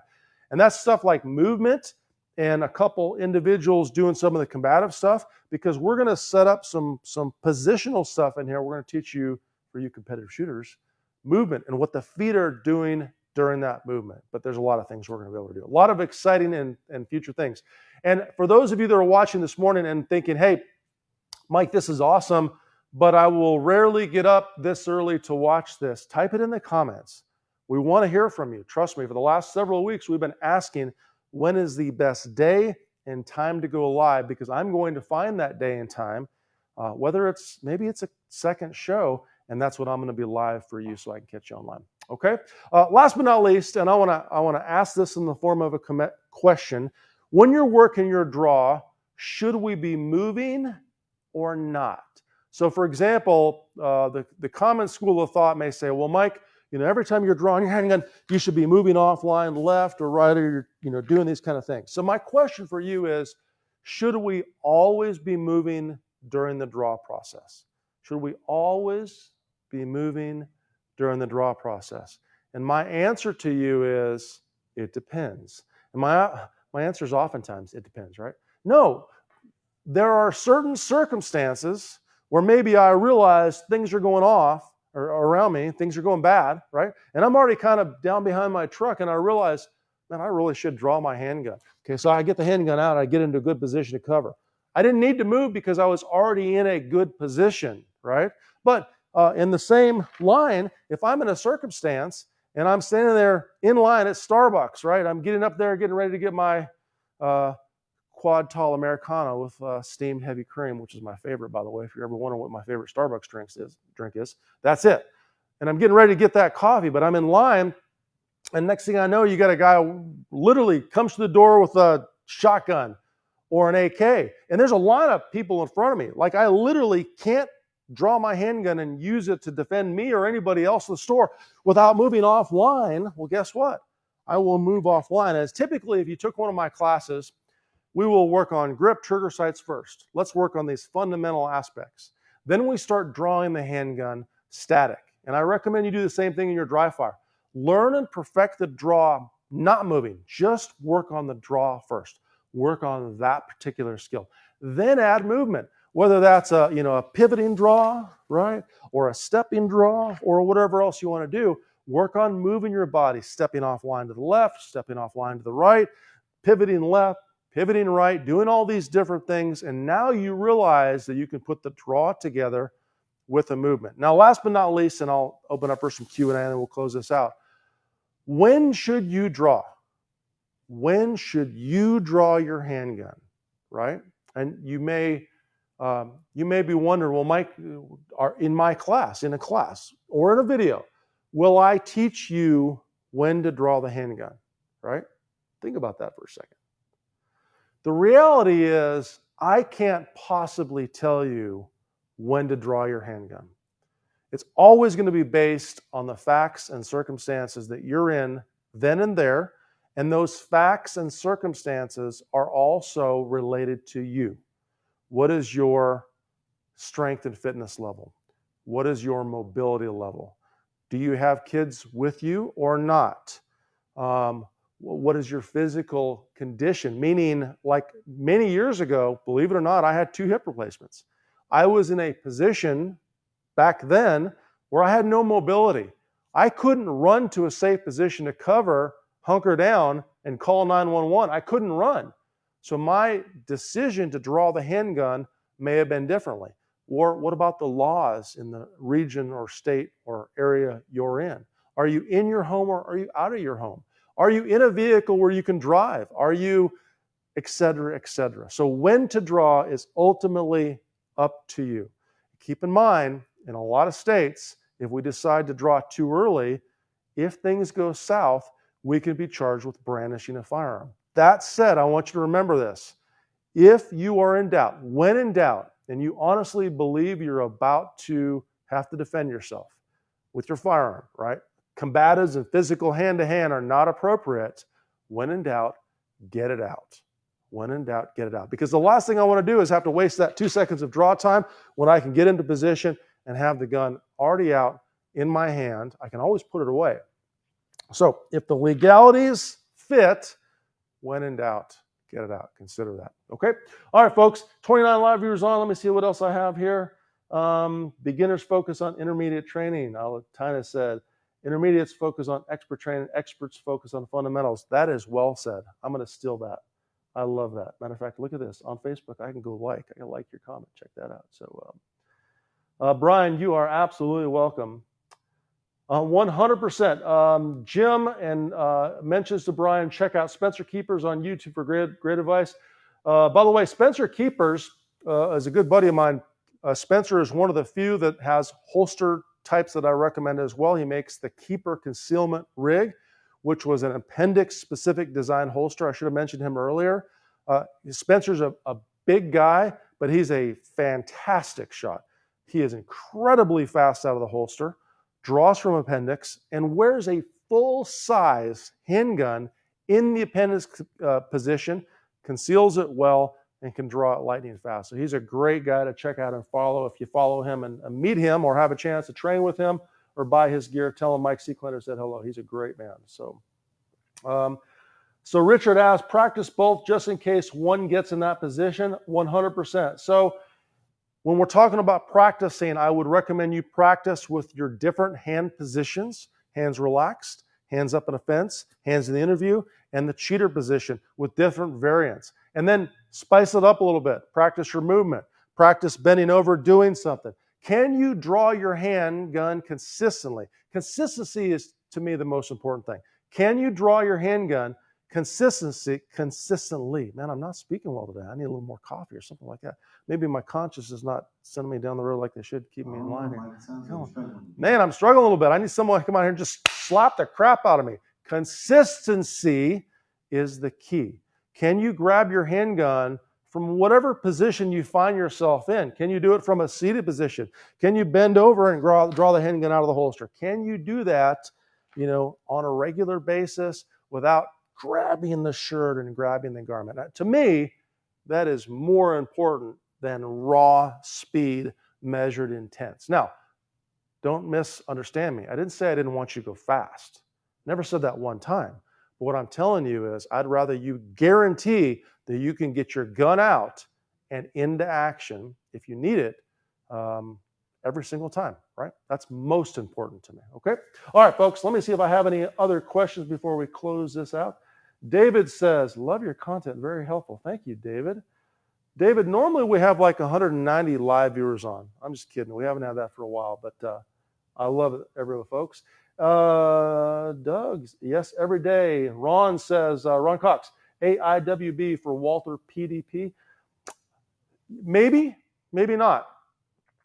And that's stuff like movement and a couple individuals doing some of the combative stuff, because we're going to set up some positional stuff in here. We're going to teach you, for you competitive shooters, movement and what the feet are doing during that movement. But there's a lot of things we're going to be able to do. A lot of exciting and future things. And for those of you that are watching this morning and thinking, hey, Mike, this is awesome, but I will rarely get up this early to watch this, type it in the comments. We want to hear from you. Trust me, for the last several weeks, we've been asking when is the best day and time to go live, because I'm going to find that day and time, whether maybe it's a second show, and that's what I'm going to be live for you so I can catch you online. Okay. Last but not least, and I want to ask this in the form of a question: when you're working your draw, should we be moving or not? So, for example, the common school of thought may say, well, Mike, every time you're drawing your handgun, you should be moving offline, left or right, or you're doing these kind of things. So my question for you is, should we always be moving during the draw process? Should we always be moving during the draw process? And my answer to you is, it depends. And my answer is oftentimes, it depends, right? No, there are certain circumstances where maybe I realize things are going off or around me, things are going bad, right? And I'm already kind of down behind my truck, and I realize, man, I really should draw my handgun. Okay, so I get the handgun out, I get into a good position to cover. I didn't need to move because I was already in a good position, right? But in the same line, if I'm in a circumstance and I'm standing there in line at Starbucks, right? I'm getting up there, getting ready to get my quad tall Americano with steamed heavy cream, which is my favorite, by the way. If you're ever wondering what my favorite Starbucks drink is, that's it. And I'm getting ready to get that coffee, but I'm in line, and next thing I know, you got a guy who literally comes to the door with a shotgun or an AK, and there's a line of people in front of me. Like, I literally can't draw my handgun and use it to defend me or anybody else in the store without moving offline. Well, guess what? I will move offline. As typically, if you took one of my classes, we will work on grip, trigger sights first. Let's work on these fundamental aspects. Then we start drawing the handgun static. And I recommend you do the same thing in your dry fire. Learn and perfect the draw, not moving. Just work on the draw first. Work on that particular skill. Then add movement, whether that's a pivoting draw, right? Or a stepping draw, or whatever else you want to do. Work on moving your body, stepping off line to the left, stepping off line to the right, pivoting left, pivoting right, doing all these different things, and now you realize that you can put the draw together with a movement. Now, last but not least, and I'll open up for some Q&A and then we'll close this out. When should you draw? When should you draw your handgun, right? And you may be wondering, well, Mike, in a class, or in a video, will I teach you when to draw the handgun, right? Think about that for a second. The reality is, I can't possibly tell you when to draw your handgun. It's always going to be based on the facts and circumstances that you're in then and there, and those facts and circumstances are also related to you. What is your strength and fitness level? What is your mobility level? Do you have kids with you or not? What is your physical condition? Meaning, like many years ago, believe it or not, I had 2 hip replacements. I was in a position back then where I had no mobility. I couldn't run to a safe position to cover, hunker down, and call 911. I couldn't run. So my decision to draw the handgun may have been differently. Or what about the laws in the region or state or area you're in? Are you in your home or are you out of your home? Are you in a vehicle where you can drive? Are you, et cetera, et cetera? So when to draw is ultimately up to you. Keep in mind, in a lot of states, if we decide to draw too early, if things go south, we can be charged with brandishing a firearm. That said, I want you to remember this. If you are in doubt, when in doubt, and you honestly believe you're about to have to defend yourself with your firearm, right? Combatives and physical hand-to-hand are not appropriate. When in doubt, get it out. When in doubt, get it out. Because the last thing I want to do is have to waste that 2 seconds of draw time when I can get into position and have the gun already out in my hand. I can always put it away. So if the legalities fit, when in doubt, get it out. Consider that. Okay. All right, folks. 29 live viewers on. Let me see what else I have here. Beginners focus on intermediate training. Tina said, intermediates focus on expert training. Experts focus on fundamentals. That is well said. I'm going to steal that. I love that. Matter of fact, look at this. On Facebook, I can like your comment. Check that out. So, Brian, you are absolutely welcome. 100%. Jim and mentions to Brian, check out Spencer Keepers on YouTube for great advice. By the way, Spencer Keepers is a good buddy of mine. Spencer is one of the few that has holster types that I recommend as well. He makes the Keeper Concealment Rig, which was an Appendix specific design holster. I should have mentioned him earlier. Spencer's a big guy, but he's a fantastic shot. He is incredibly fast out of the holster, draws from Appendix, and wears a full-size handgun in the Appendix position, conceals it well, and can draw it lightning fast. So he's a great guy to check out and follow. If you follow him and meet him or have a chance to train with him or buy his gear, tell him Mike Seeklander said hello. He's a great man. So Richard asked, practice both just in case one gets in that position. 100%. So when we're talking about practicing, I would recommend you practice with your different hand positions, hands relaxed, hands up in a fence, hands in the interview, and the cheater position with different variants. And then spice it up a little bit. Practice your movement. Practice bending over, doing something. Can you draw your handgun consistently? Consistency is, to me, the most important thing. Can you draw your handgun consistently? Man, I'm not speaking well today. I need a little more coffee or something like that. Maybe my conscience is not sending me down the road like they should, keep me in line here. Man, I'm struggling a little bit. I need someone to come out here and just slap the crap out of me. Consistency is the key. Can you grab your handgun from whatever position you find yourself in? Can you do it from a seated position? Can you bend over and draw the handgun out of the holster? Can you do that, on a regular basis without grabbing the shirt and grabbing the garment? Now, to me, that is more important than raw speed measured in tenths. Now, don't misunderstand me. I didn't say I didn't want you to go fast. Never said that one time. But what I'm telling you is I'd rather you guarantee that you can get your gun out and into action if you need it every single time, right? That's most important to me, okay? All right, folks, let me see if I have any other questions before we close this out. David says, love your content, very helpful. Thank you, David. David, normally we have like 190 live viewers on. I'm just kidding. We haven't had that for a while, but I love it, everyone, folks. Doug's, yes, every day. Ron says, Ron Cox, AIWB for Walther PDP. Maybe, maybe not.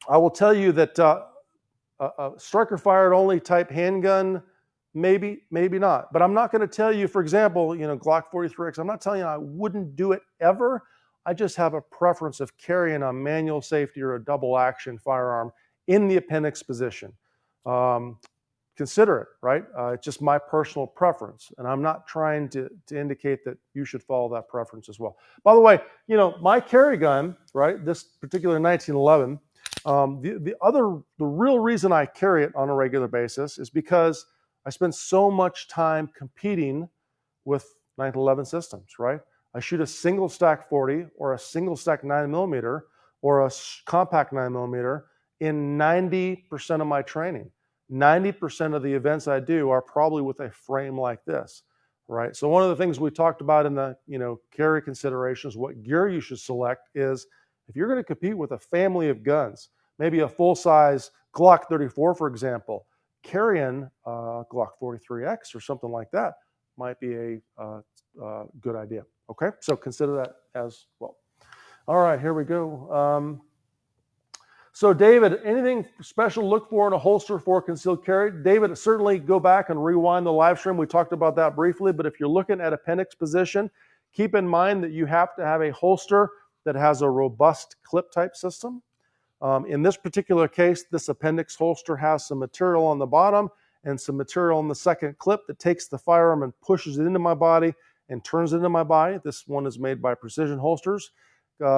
I will tell you that a striker fired only type handgun, maybe, maybe not. But I'm not going to tell you, for example, Glock 43X, I'm not telling you I wouldn't do it ever. I just have a preference of carrying a manual safety or a double action firearm in the Appendix position. Consider it, right? It's just my personal preference, and I'm not trying to indicate that you should follow that preference as well. By the way, my carry gun, right, this particular 1911, the real reason I carry it on a regular basis is because I spend so much time competing with 1911 systems, right? I shoot a single stack 40 or a single stack 9mm or a compact 9mm in 90% of my training. 90% of the events I do are probably with a frame like this, right? So one of the things we talked about in the carry considerations, what gear you should select is if you're going to compete with a family of guns, maybe a full-size Glock 34, for example, carrying Glock 43X or something like that might be a good idea. Okay, so consider that as well. All right, here we go. So David, anything special to look for in a holster for concealed carry? David, certainly go back and rewind the live stream. We talked about that briefly, but if you're looking at Appendix position, keep in mind that you have to have a holster that has a robust clip type system. In this particular case, this Appendix holster has some material on the bottom and some material on the second clip that takes the firearm and pushes it into my body and turns it into my body. This one is made by Precision Holsters.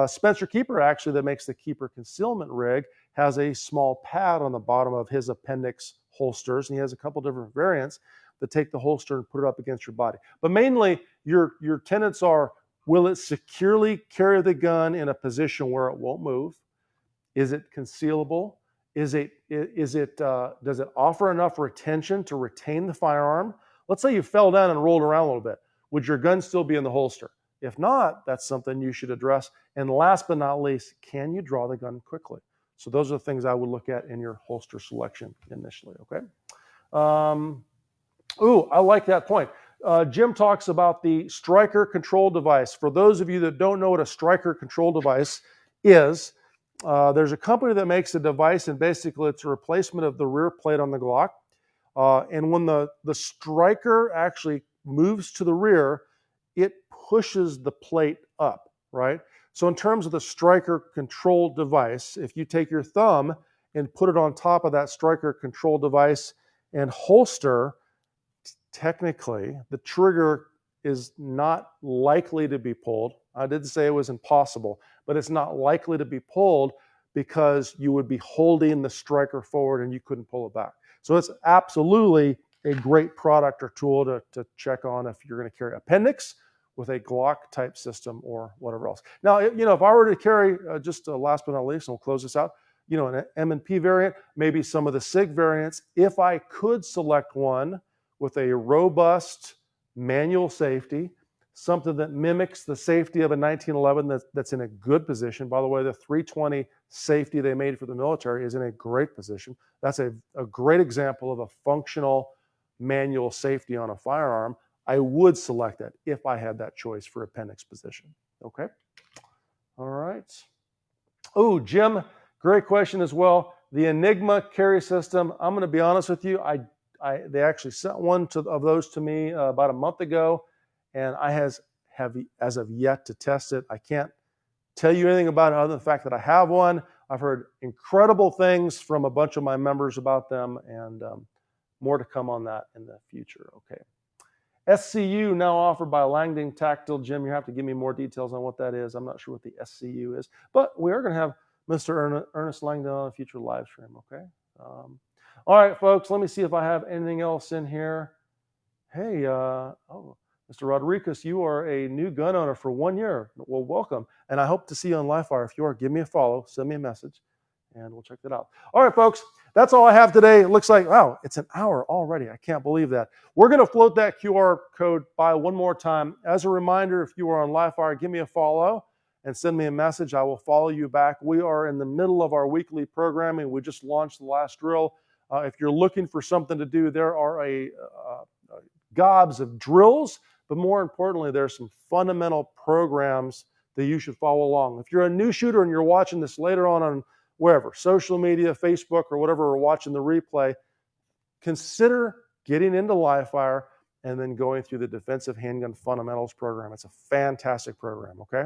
Spencer Keeper, actually, that makes the Keeper concealment rig, has a small pad on the bottom of his Appendix holsters, and he has a couple different variants that take the holster and put it up against your body. But mainly, your tenets are, will it securely carry the gun in a position where it won't move? Is it concealable? Does it offer enough retention to retain the firearm? Let's say you fell down and rolled around a little bit. Would your gun still be in the holster? If not, that's something you should address. And last but not least, can you draw the gun quickly? So those are the things I would look at in your holster selection initially, okay? I like that point. Jim talks about the striker control device. For those of you that don't know what a striker control device is, there's a company that makes a device, and basically it's a replacement of the rear plate on the Glock. And when the striker actually moves to the rear, it pushes the plate up, right? So in terms of the striker control device, if you take your thumb and put it on top of that striker control device and holster, technically the trigger is not likely to be pulled. I didn't say it was impossible, but it's not likely to be pulled because you would be holding the striker forward and you couldn't pull it back. So it's absolutely a great product or tool to check on if you're going to carry Appendix with a Glock type system or whatever else. Now, if I were to carry, just last but not least, and we'll close this out, an M&P variant, maybe some of the SIG variants, if I could select one with a robust manual safety, something that mimics the safety of a 1911 that's in a good position. By the way, the 320 safety they made for the military is in a great position. That's a great example of a functional manual safety on a firearm. I would select that if I had that choice for Appendix position. Okay. All right. Oh, Jim, great question as well. The Enigma carry system. I'm going to be honest with you. They actually sent one of those to me about a month ago, and I have as of yet to test it. I can't tell you anything about it other than the fact that I have one. I've heard incredible things from a bunch of my members about them, and more to come on that in the future. Okay. SCU now offered by Langdon Tactile. Jim, you have to give me more details on what that is. I'm not sure what the SCU is, but we are going to have Mr. Ernest Langdon on a future live stream. Okay. All right, folks, let me see if I have anything else in here. Hey, Mr. Rodriguez, you are a new gun owner for 1 year. Well, welcome. And I hope to see you on LiveFire. If you are, give me a follow, send me a message, and we'll check that out. All right, folks, that's all I have today. It looks like, wow, it's an hour already. I can't believe that. We're going to float that QR code by one more time. As a reminder, if you are on LiveFire, give me a follow and send me a message. I will follow you back. We are in the middle of our weekly programming. We just launched the last drill. If you're looking for something to do, there are gobs of drills, but more importantly, there's some fundamental programs that you should follow along. If you're a new shooter and you're watching this later on wherever, social media, Facebook, or whatever, or watching the replay, consider getting into LiveFire and then going through the Defensive Handgun Fundamentals program. It's a fantastic program, okay?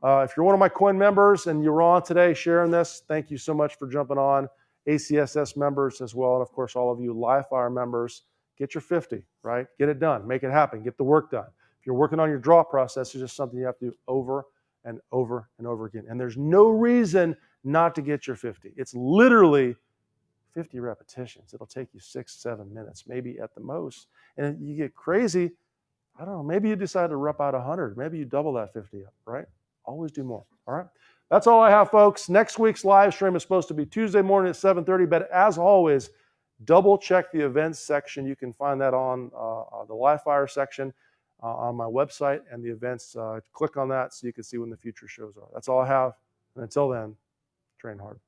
If you're one of my coin members and you're on today sharing this, thank you so much for jumping on. ACSS members as well, and of course, all of you LiveFire members, get your 50, right? Get it done, make it happen, get the work done. If you're working on your draw process, it's just something you have to do over and over and over again. And there's no reason not to get your 50. It's literally 50 repetitions. It'll take you 6-7 minutes, maybe at the most. And you get crazy, I don't know, maybe you decide to rep out 100. Maybe you double that 50 up, right? Always do more, all right? That's all I have, folks. Next week's live stream is supposed to be Tuesday morning at 7:30, but as always, double check the events section. You can find that on the LiveFire section on my website and the events. Click on that so you can see when the future shows are. That's all I have. And until then, train hard.